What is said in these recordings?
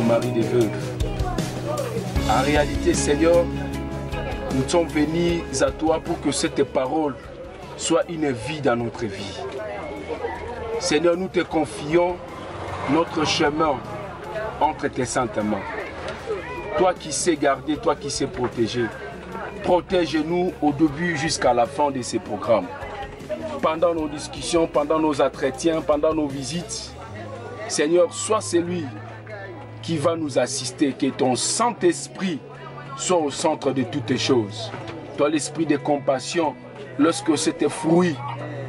maris des veuves. En réalité, Seigneur, nous sommes venus à toi pour que cette parole soit une vie dans notre vie. Seigneur, nous te confions notre chemin entre tes saintes mains. Toi qui sais garder, toi qui sais protéger, protège-nous au début jusqu'à la fin de ces programmes. Pendant nos discussions, pendant nos entretiens, pendant nos visites, Seigneur, sois celui qui va nous assister, que ton Saint-Esprit soit au centre de toutes les choses. Toi, l'esprit de compassion, lorsque cet fruit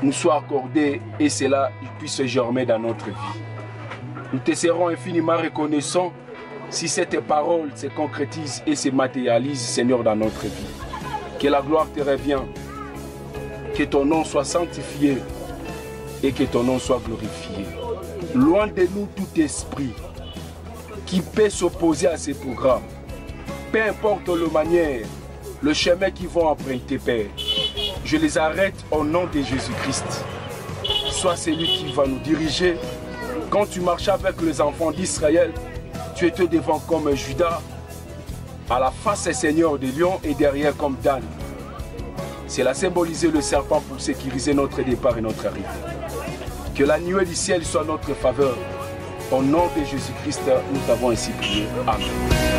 nous soit accordé et cela puisse germer dans notre vie. Nous te serons infiniment reconnaissants si cette parole se concrétise et se matérialise, Seigneur, dans notre vie. Que la gloire te revienne, que ton nom soit sanctifié et que ton nom soit glorifié. Loin de nous tout esprit qui peut s'opposer à ces programmes. Peu importe la manière, le chemin qu'ils vont emprunter, Père, je les arrête au nom de Jésus-Christ. Sois celui qui va nous diriger. Quand tu marchais avec les enfants d'Israël, tu étais devant comme Judas, à la face Seigneur des lions et derrière comme Dan. Cela symbolisait le serpent pour sécuriser notre départ et notre arrivée. Que la nuée du ciel soit notre faveur. Au nom de Jésus-Christ, nous t'avons ainsi prié. Amen.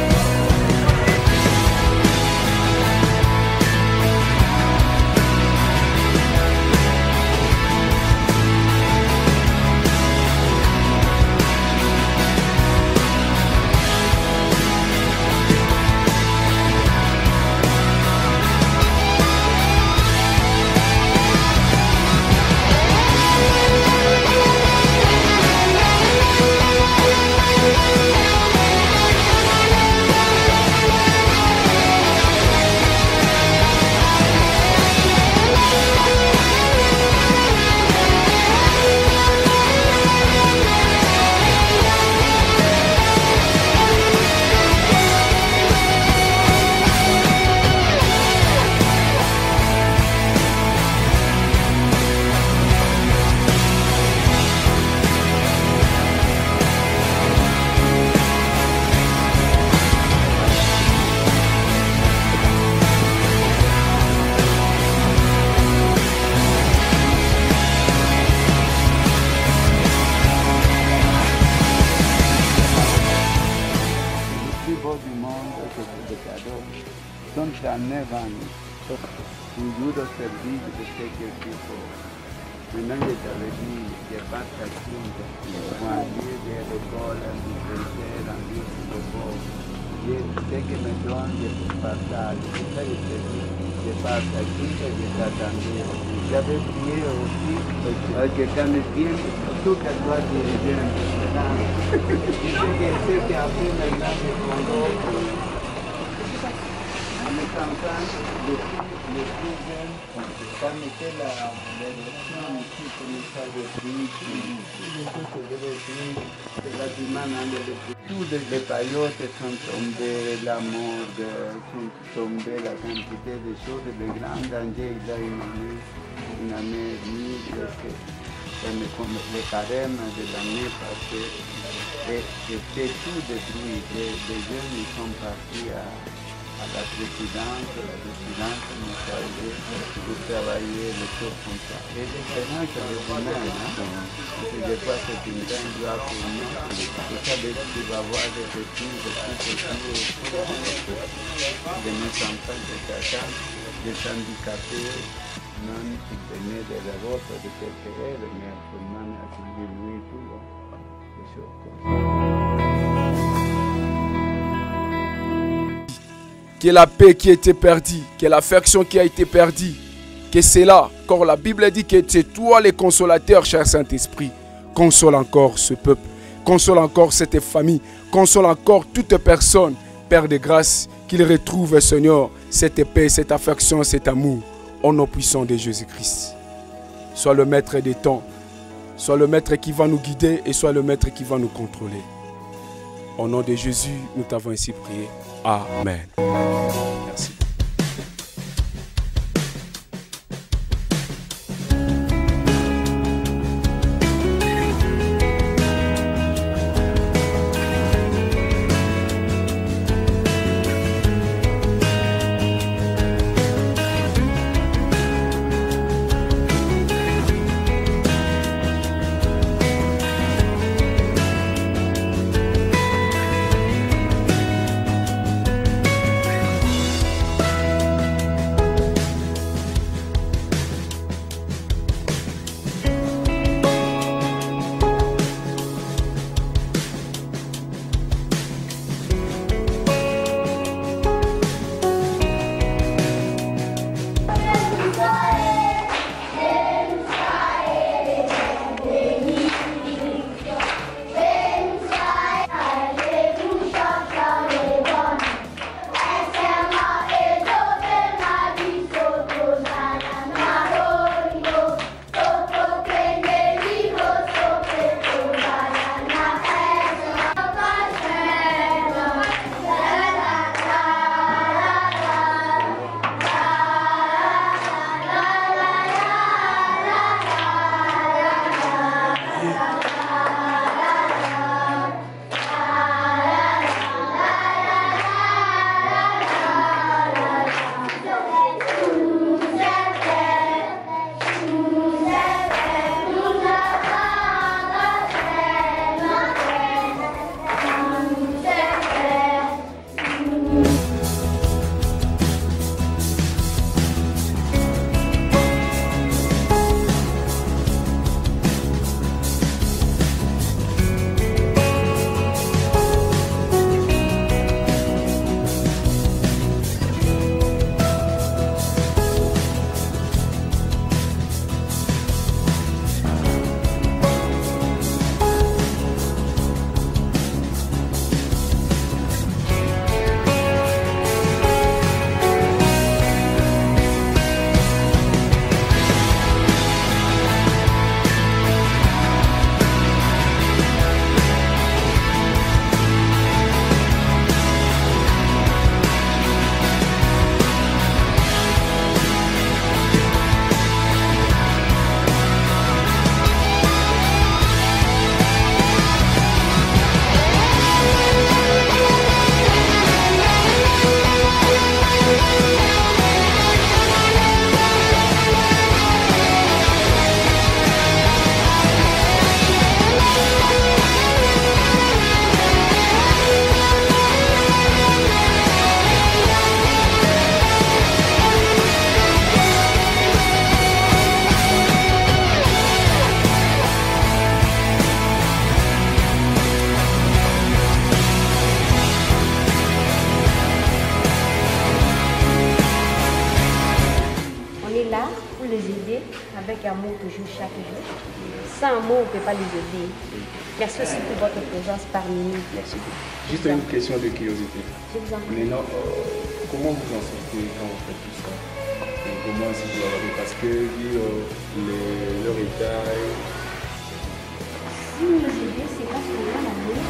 Maintenant, je t'avais dit, il n'y a pas de question. Moi, Dieu, j'ai l'école, du préfet, un livre de bord. Ce que me donne, je partage. C'est ça que je te dis. Je partage tout ce que j'attendais. J'avais prié aussi, parce que quand je viens, tout qu'elle doit diriger un peu. Je sais que ce qu'après maintenant, je comprends. En me sentant le plus jeune, quand était l'élection ici pour le stade de Prince, c'est bâtiment tous les paillotes sont tombées, la morgue sont tombées, la quantité de choses, le grand danger, il a une année et demie, comme le carême de l'année passée, et c'était tout détruit. Les jeunes ils sont partis à la présidence nous a aidé pour travailler les choses comme ça. Et l'expérience de vous-même, parce que des fois c'est une grande gloire pour nous. Vous savez que tu vas voir des petits, de nos enfants de chacun, des handicapés, même qui venaient de l'Europe, de quelques heures, mais actuellement, à lui tout, des choses comme ça. Que la paix qui a été perdue, que l'affection qui a été perdue, que c'est là, car la Bible dit que c'est toi le consolateur, cher Saint-Esprit. Console encore ce peuple, console encore cette famille, console encore toute personne, Père de grâce, qu'il retrouve, Seigneur, cette paix, cette affection, cet amour, au nom puissant de Jésus-Christ. Sois le maître des temps, sois le maître qui va nous guider et sois le maître qui va nous contrôler. Au nom de Jésus, nous t'avons ainsi prié. Amen. Merci. d'amour toujours chaque jour. Sans amour, on ne peut pas les aider. Merci aussi pour votre présence parmi nous. Merci beaucoup. Juste une question de curiosité. Maintenant, comment vous en sortez quand vous faites tout ça? Et comment vous avez, parce que leur état... Si nous les aidons, c'est parce qu'on a l'amour.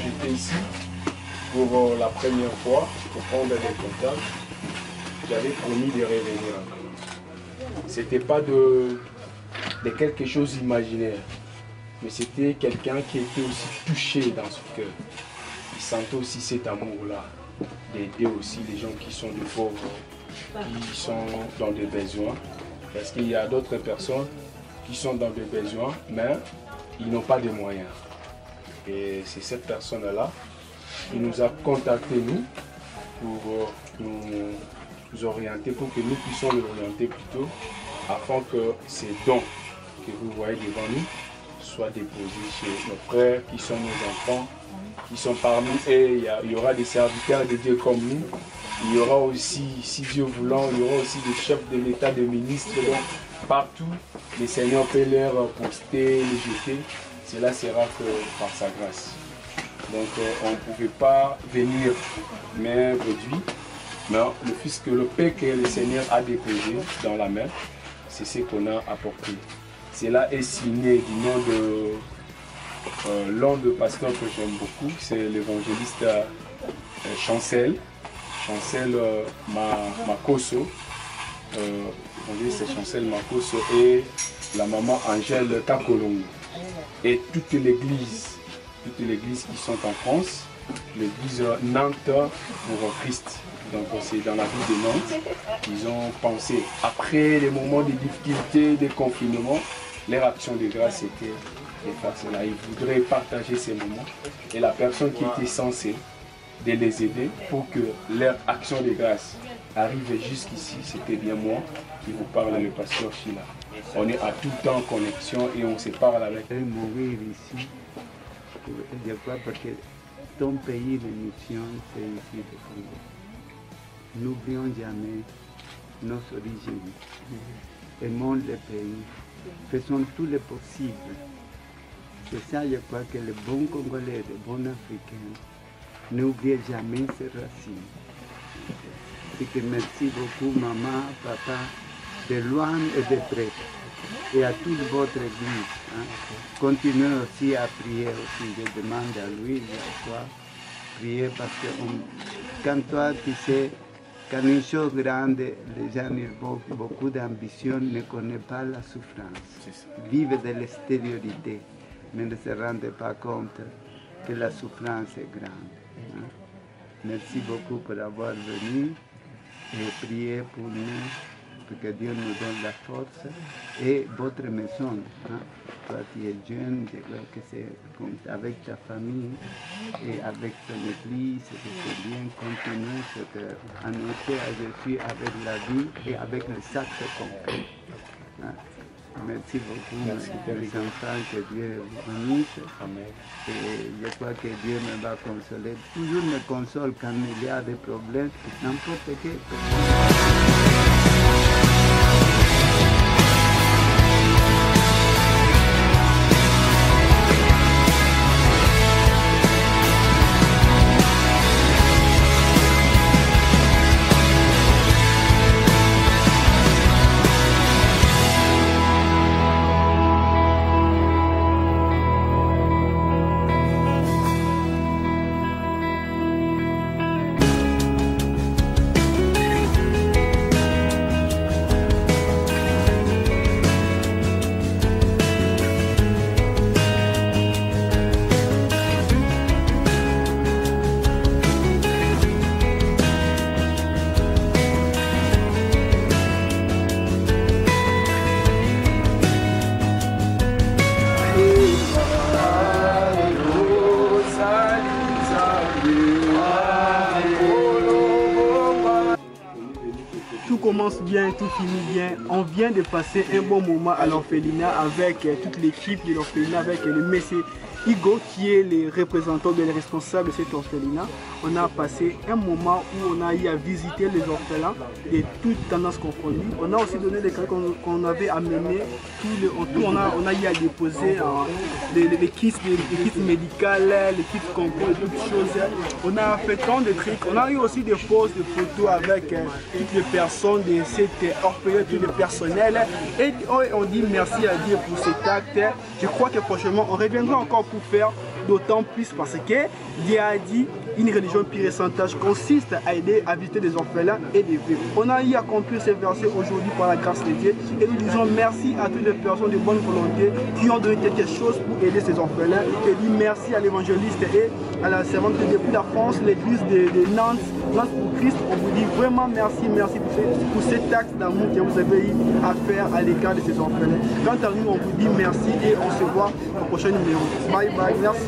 J'étais ici pour la première fois pour prendre des contacts. J'avais promis de revenir encore. C'était pas de quelque chose d'imaginaire, mais c'était quelqu'un qui était aussi touché dans son cœur. Il sentait aussi cet amour-là, d'aider aussi les gens qui sont de pauvres, qui sont dans des besoins. Parce qu'il y a d'autres personnes qui sont dans des besoins, mais ils n'ont pas de moyens. Et c'est cette personne-là qui nous a contactés, nous, pour nous orienter, pour que nous puissions l'orienter plutôt, afin que ces dons que vous voyez devant nous soient déposés chez nos frères qui sont nos enfants, qui sont parmi eux. Il y aura des serviteurs de Dieu comme nous. Il y aura aussi, si Dieu voulant, il y aura aussi des chefs de l'État, des ministres. Donc, partout, le Seigneur peut leur poster, les jeter. Cela sera que par sa grâce. Donc on ne pouvait pas venir main réduite, mais le paix que le Seigneur a déposé dans la main, c'est ce qu'on a apporté. Cela est signé du nom de l'un des pasteurs que j'aime beaucoup, c'est l'évangéliste Chancel Makoso. L'évangéliste Chancel Makoso et la maman Angèle Kakolongo. Et toute l'église qui sont en France, l'église Nantes pour Christ. Donc c'est dans la ville de Nantes. Ils ont pensé, après les moments de difficulté, de confinement, leur action de grâce était de faire cela. Ils voudraient partager ces moments. Et la personne qui était censée de les aider pour que leur action de grâce arrive jusqu'ici, c'était bien moi qui vous parle, le pasteur Chila. On est à tout temps en connexion et on se parle avec. Mourir ici, je crois parce que ton pays de mission, c'est ici de Congo. n'oublions jamais nos origines. Aimons le pays. Faisons tout le possible. C'est ça, je crois que les bons Congolais, les bons Africains, n'oublient jamais ces racines. Et que merci beaucoup, maman, papa, de loin et de près. Et à toute votre église. Hein. Continuez aussi à prier aussi. Je demande à lui, à toi, prier parce que quand toi, tu sais, quand une chose grande, les gens ont beaucoup d'ambition, ne connaissent pas la souffrance. Vivent de l'extériorité, mais ne se rendent pas compte que la souffrance est grande. Hein. Merci beaucoup pour avoir venu et prier pour nous, pour que Dieu nous donne la force et votre maison. Hein. Toi, tu es jeune, je crois que c'est avec ta famille et avec ton église, c'est bien continuer cette annoncer à Jésus avec la vie et avec les actes concrets. Hein. Merci beaucoup, merci les enfants, que Dieu vous bénisse. Et je crois que Dieu me va consoler. Toujours me console quand il y a des problèmes, n'importe quel problème. Tout commence bien, tout finit bien. On vient de passer un bon moment à l'orphelinat avec toute l'équipe de l'orphelinat, avec le monsieur Igo qui est le représentant, le responsable de cet orphelinat. On a passé un moment où on a eu à visiter les orphelins de toutes tendances confondues. On a aussi donné les cas qu'on avait amené. On a eu à déposer les kits médicales, les kits concours et toutes choses. On a fait tant de trucs. On a eu aussi des poses de photos avec toutes les personnes de cet orphelinat, tout le personnel. Et on dit merci à Dieu pour cet acte. Je crois que prochainement on reviendra encore pour faire d'autant plus parce que Dieu a dit une religion pure et sans tâche consiste à aider à visiter des orphelins et des veuves. On a eu à accomplir ces versets aujourd'hui par la grâce de Dieu et nous disons merci à toutes les personnes de bonne volonté qui ont donné quelque chose pour aider ces orphelins. Et dit merci à l'évangéliste et à la servante depuis la France, l'église de Nantes, Nantes pour Christ. On vous dit vraiment merci pour cet acte d'amour que vous avez eu à faire à l'égard de ces orphelins. Quant à nous, on vous dit merci et on se voit au prochain numéro. Bye bye, merci.